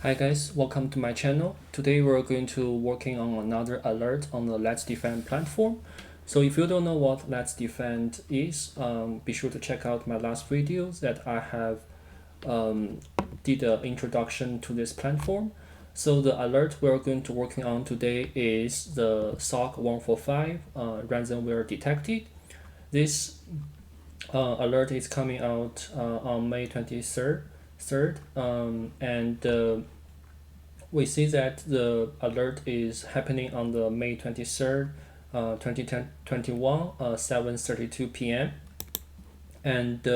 Hi guys, welcome to my channel. Today we're going to working on another alert on the Let's Defend platform. So if you don't know what Let's Defend is, be sure to check out my last videos that I have did an introduction to this platform. So the alert we're going to working on today is the SOC145 ransomware detected. This alert is coming out on May 23rd. And we see that the alert is happening on the May 23rd, 2021, 7:32 p.m. and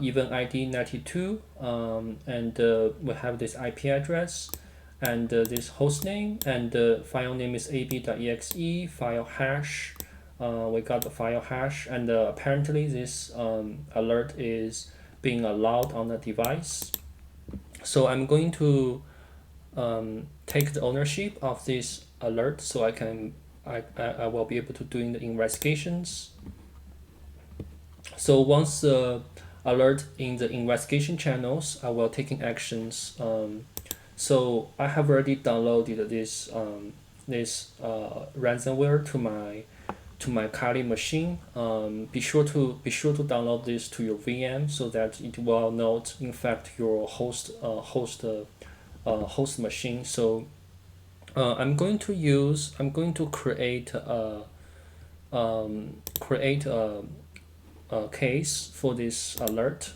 even ID 92, and we have this IP address and this host name, and the file name is ab.exe file hash. We got the file hash, and apparently this alert is being allowed on the device. So I'm going to take the ownership of this alert, so I will be able to doing the investigations. So once the alert in the investigation channels, I will taking actions. So I have already downloaded this ransomware to my Kali machine. Be sure to download this to your VM so that it will not infect your host machine. So I'm going to create a case for this alert,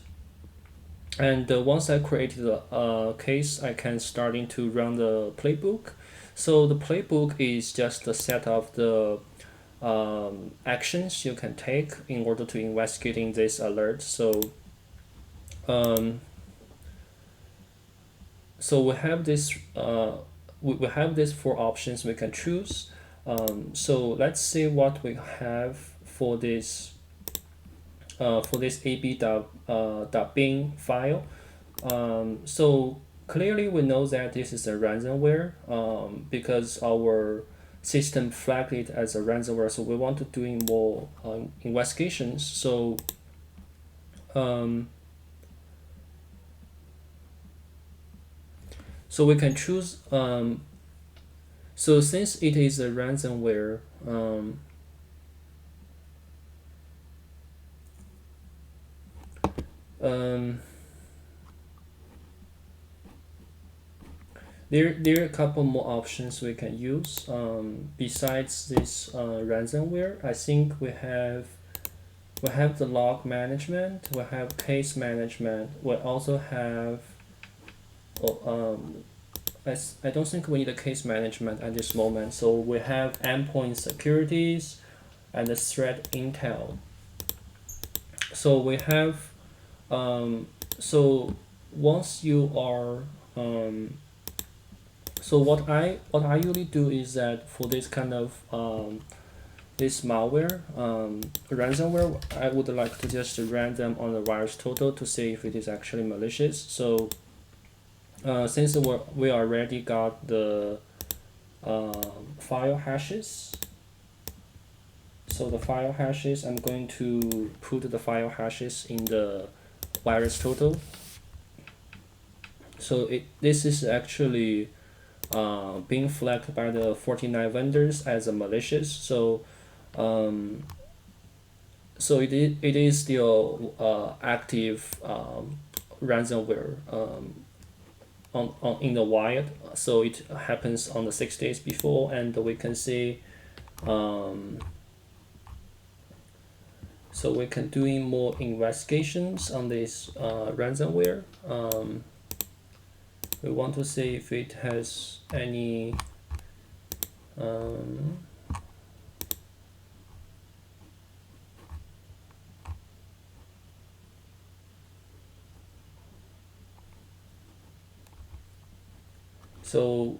and once I created a case, I can starting to run the playbook. So the playbook is just a set of the actions you can take in order to investigating this alert. So we have this we have these four options we can choose. So let's see what we have for this ab.bin file. So clearly we know that this is a ransomware because our system flagged it as a ransomware. So we want to doing more investigations. So so we can choose. So since it is a ransomware, there are a couple more options we can use. Besides this ransomware, I think we have the log management, we have case management, we also have I don't think we need a case management at this moment. So we have endpoint securities and the Strat Intel. So we have so once you are so what I usually do is that for this kind of this malware ransomware, I would like to just run them on the VirusTotal to see if it is actually malicious. So since we already got the file hashes, so the file hashes, I'm going to put the file hashes in the VirusTotal. So this is actually being flagged by the 49 vendors as a malicious. So so it is still active ransomware in the wild. So it happens on the 6 days before, and we can see so we can doing more investigations on this ransomware. We want to see if it has any so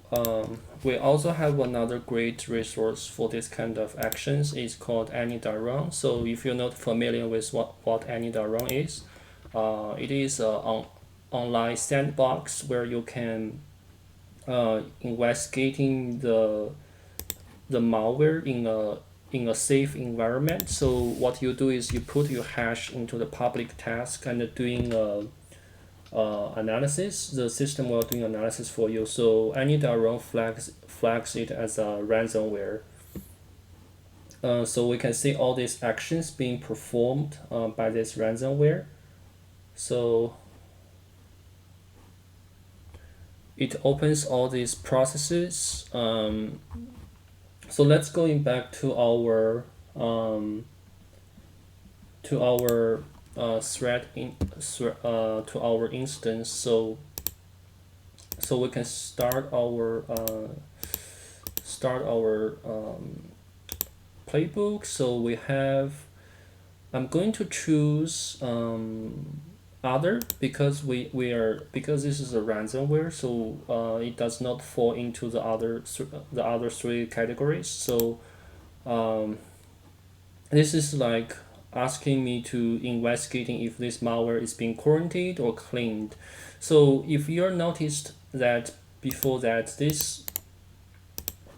we also have another great resource for this kind of actions. It's called any.run. So if you're not familiar with what any.run is, it is an online sandbox where you can investigating the malware in a safe environment. So what you do is you put your hash into the public task and doing analysis, the system will do analysis for you. So any.run flags it as a ransomware. So we can see all these actions being performed by this ransomware. So it opens all these processes. So let's going back to our thread to our instance. So we can start our playbook. So we have, I'm going to choose other, because because this is a ransomware, so it does not fall into the other three categories. So this is like asking me to investigating if this malware is being quarantined or cleaned. So if you're noticed that before that this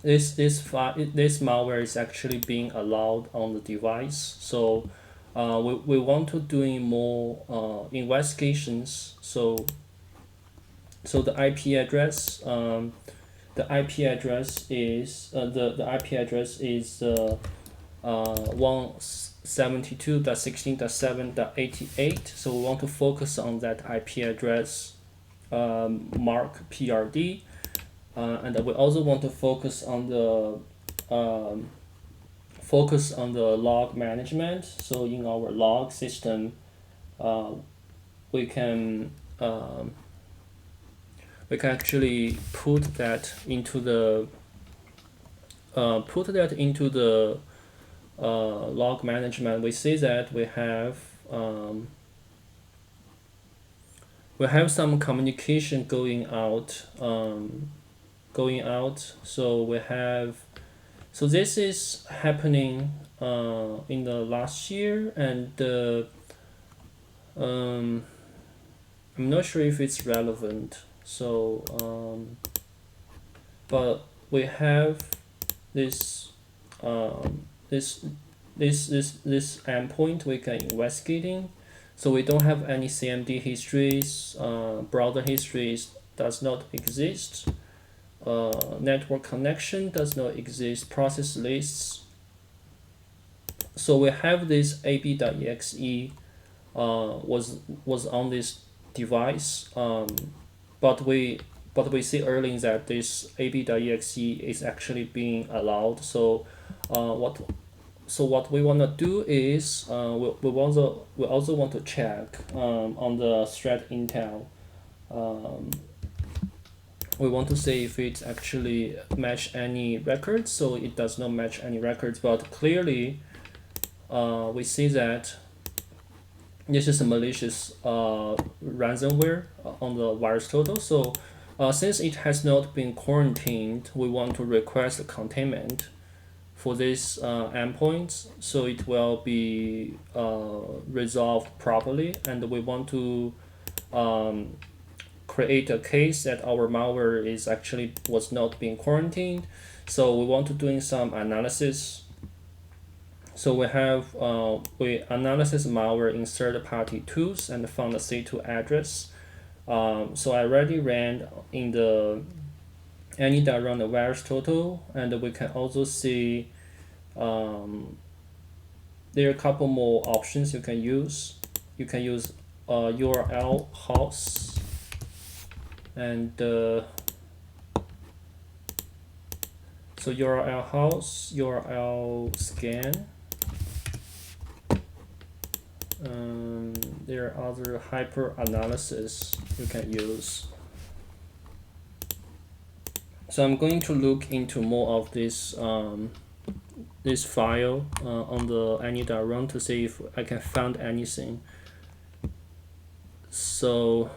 malware is actually being allowed on the device, so we want to doing more investigations. So the IP address the IP address is 172.16.7.88. So we want to focus on that IP address, mark PRD, and we also want to focus on the log management. So in our log system, we can actually put that into the log management. We see that we have some communication going out. So this is happening in the last year, and I'm not sure if it's relevant. So but we have this endpoint we can investigating. So we don't have any CMD histories, browser histories does not exist, network connection does not exist, process lists. So we have this ab.exe was on this device, but we see early that this ab.exe is actually being allowed. So what we want to do is we also want to check on the Strat Intel. We want to see if it actually match any records. So it does not match any records, but clearly we see that this is a malicious ransomware on the VirusTotal. So since it has not been quarantined, we want to request a containment for this endpoints, so it will be resolved properly. And we want to create a case that our malware is actually was not being quarantined. So we want to doing some analysis. So we have we analysis malware in third-party tools and found a C2 address. So I already ran in the any.run the VirusTotal, and we can also see there are a couple more options you can use. You can use URL house and so URL house, URL scan. There are other hyper analysis you can use. So I'm going to look into more of this file on the any.run to see if I can find anything. So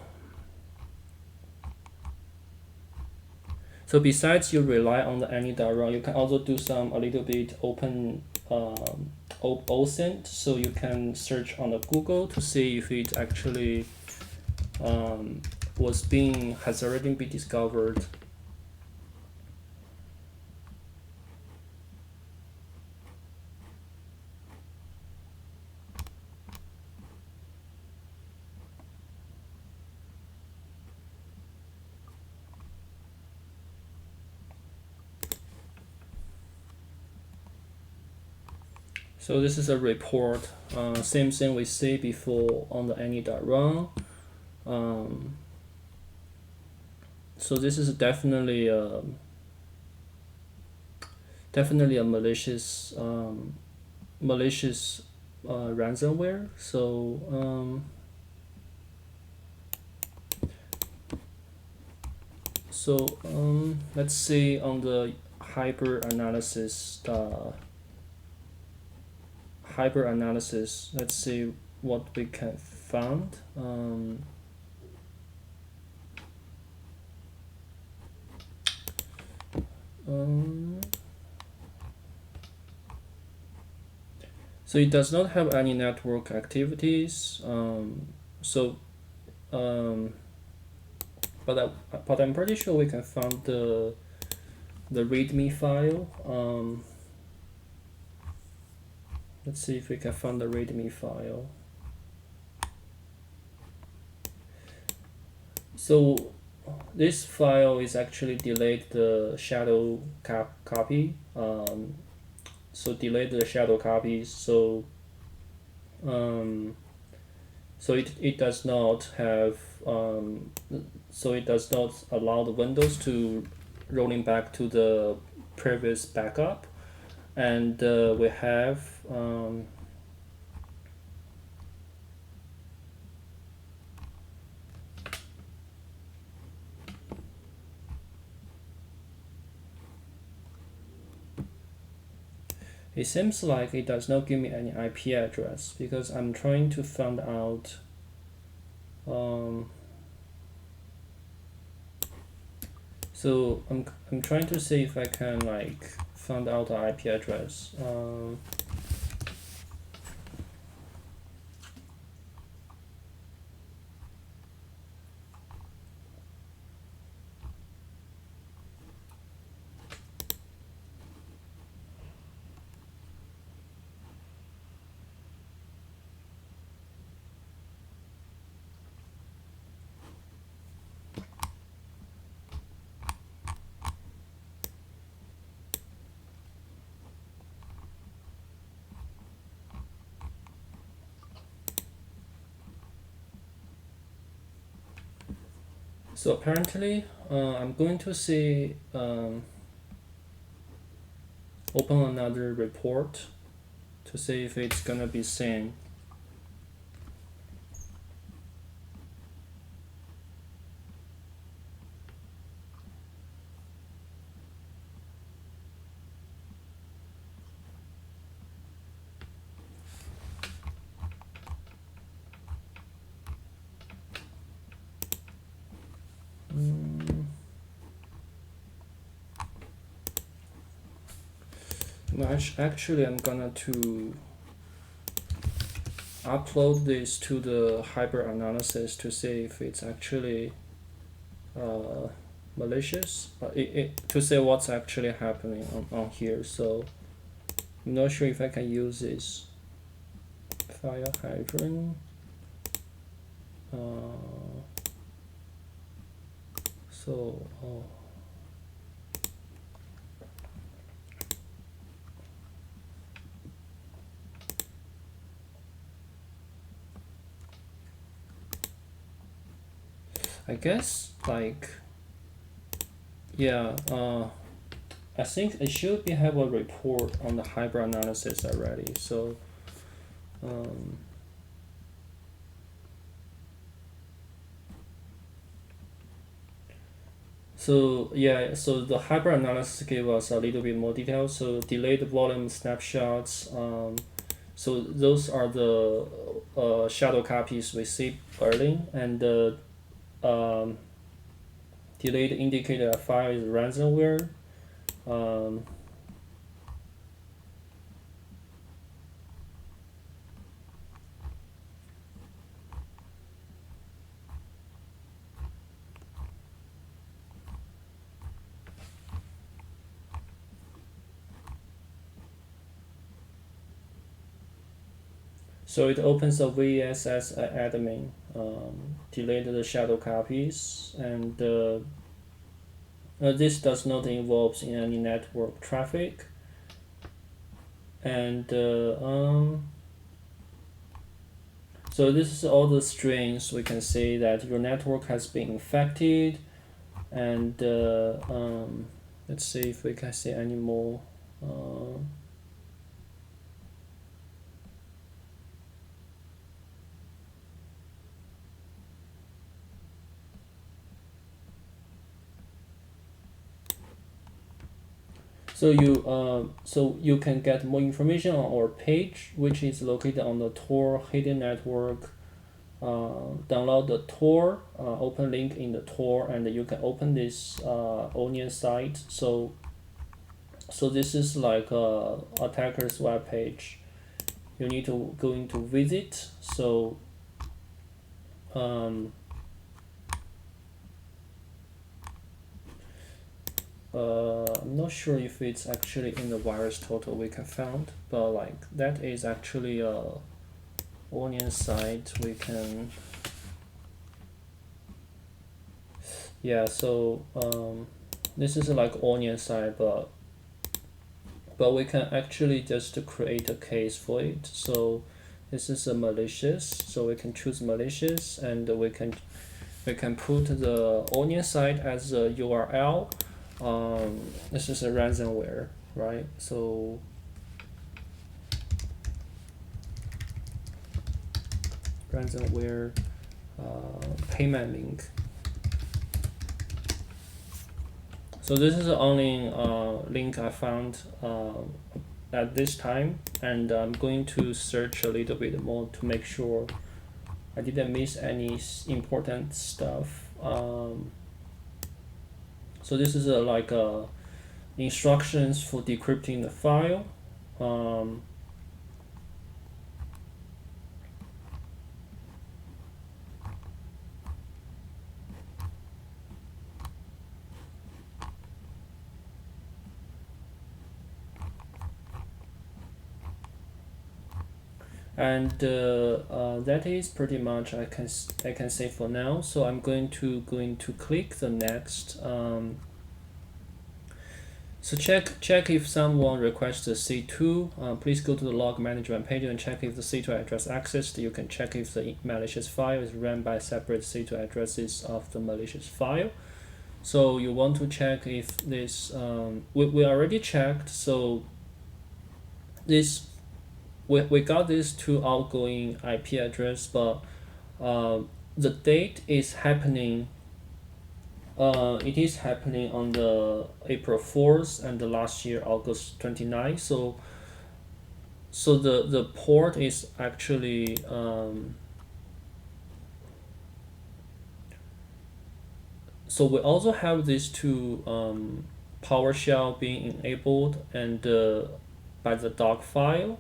besides you rely on the any.run, you can also do some a little bit open OSINT. So you can search on the Google to see if it actually has already been discovered. So this is a report. Same thing we see before on the any.run. So this is definitely a malicious ransomware. Let's see on the hyper analysis. Let's see what we can find. So it does not have any network activities. But I'm pretty sure we can find the README file. Let's see if we can find the README file. So this file is actually delayed the shadow copy. So delayed the shadow copies. So it does not have. So it does not allow the Windows to rolling back to the previous backup, and we have. It seems like it does not give me any IP address because I'm trying to find out. So I'm trying to see if I can find out the IP address. So apparently, I'm going to see open another report to see if it's gonna be same. No, actually, I'm gonna to upload this to the hyper analysis to see if it's actually malicious. To see what's actually happening on here. So I'm not sure if I can use this file hydron. I guess I think it should have a report on the hyper analysis already. So so the hyper analysis gave us a little bit more detail. So delayed volume snapshots. So those are the shadow copies we see early, and the delayed indicator file is ransomware. So it opens a VSS admin, delete the shadow copies, and this does not involve in any network traffic. And so this is all the strings. We can say that your network has been infected, and let's see if we can see any more. So you can get more information on our page, which is located on the Tor hidden network. Download the Tor, open link in the Tor, and you can open this onion site. So this is like a attacker's web page. You need to go into visit. So I'm not sure if it's actually in the virus total we can found, but like that is actually a onion site. We can, yeah. So this is like onion site, but we can actually just create a case for it. So this is a malicious. So we can choose malicious, and we can put the onion site as a URL. This is a ransomware, right? So ransomware payment link. So this is the only link I found at this time, and I'm going to search a little bit more to make sure I didn't miss any important stuff. So this is like instructions for decrypting the file. And that is pretty much I can say for now. So I'm going to click the next. So check if someone requests a C2. Please go to the log management page and check if the C2 address accessed. You can check if the malicious file is run by separate C2 addresses of the malicious file. So you want to check if this. We already checked. So this. We got these two outgoing IP address, but the date is happening. It is happening on the April 4th and the last year August 29th. So the port is actually so we also have these two PowerShell being enabled and by the doc file.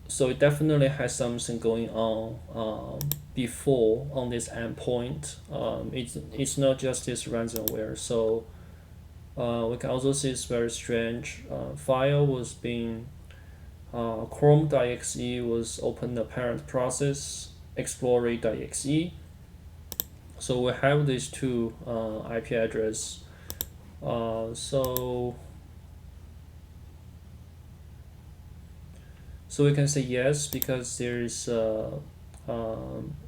So it definitely has something going on before on this endpoint. It's not just this ransomware. So we can also see it's very strange. File was being Chrome.exe was open the parent process, Explorer.exe. So we have these two IP address. So we can say yes because there is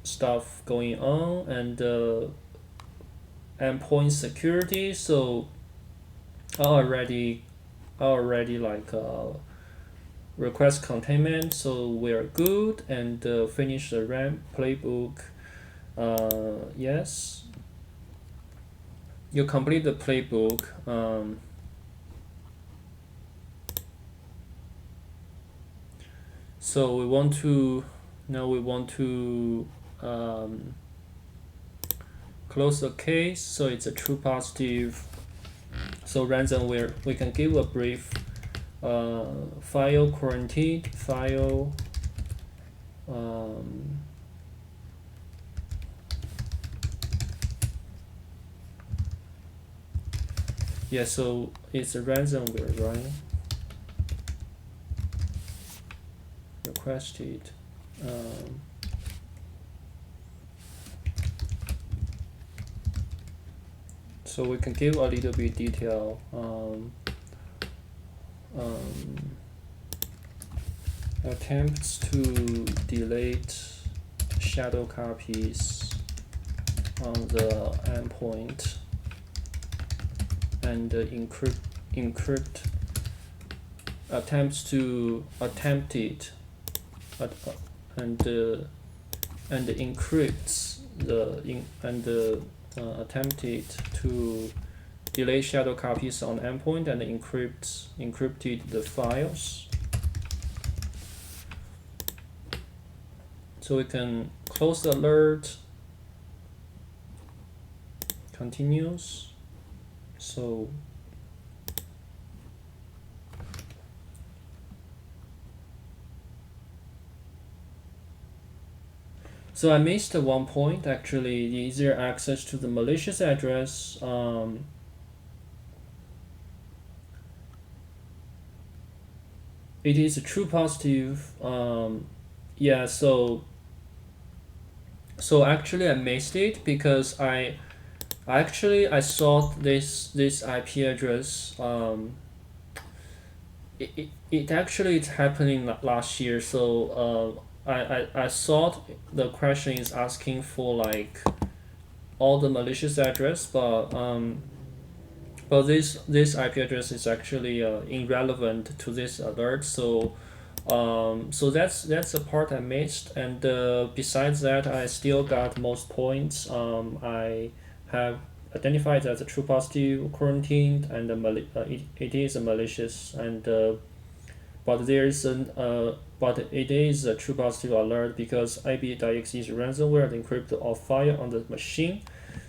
stuff going on and endpoint security. So I already like request containment. So we're good and finish the RAM playbook. Yes. You complete the playbook. So we want to close the case. So it's a true positive. So ransomware, we can give a brief file quarantined file. Yeah, so it's a ransomware, right? Requested. So we can give a little bit detail. attempts to delete shadow copies on the endpoint and encrypt attempts to attempt it and encrypts attempted to delete shadow copies on endpoint and encrypted the files. So we can close the alert, continues. So I missed one point actually, the easier access to the malicious address. It is a true positive. Yeah, so actually I missed it because I saw this IP address. It actually it's happening last year. So I thought the question is asking for like all the malicious address, but this IP address is actually irrelevant to this alert. So that's the part I missed, and besides that, I still got most points. I have identified as a true positive, quarantined, and it is a malicious, and but there is but it is a true positive alert because IB.exe is ransomware that encrypt all file on the machine.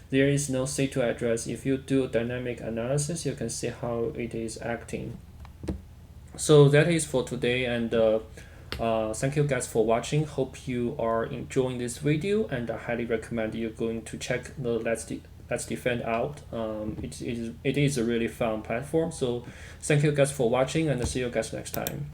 There is no C2 address. If you do dynamic analysis, you can see how it is acting. So that is for today, and thank you guys for watching. Hope you are enjoying this video, and I highly recommend you going to check the Let's Defend out. It is a really fun platform. So thank you guys for watching, and see you guys next time.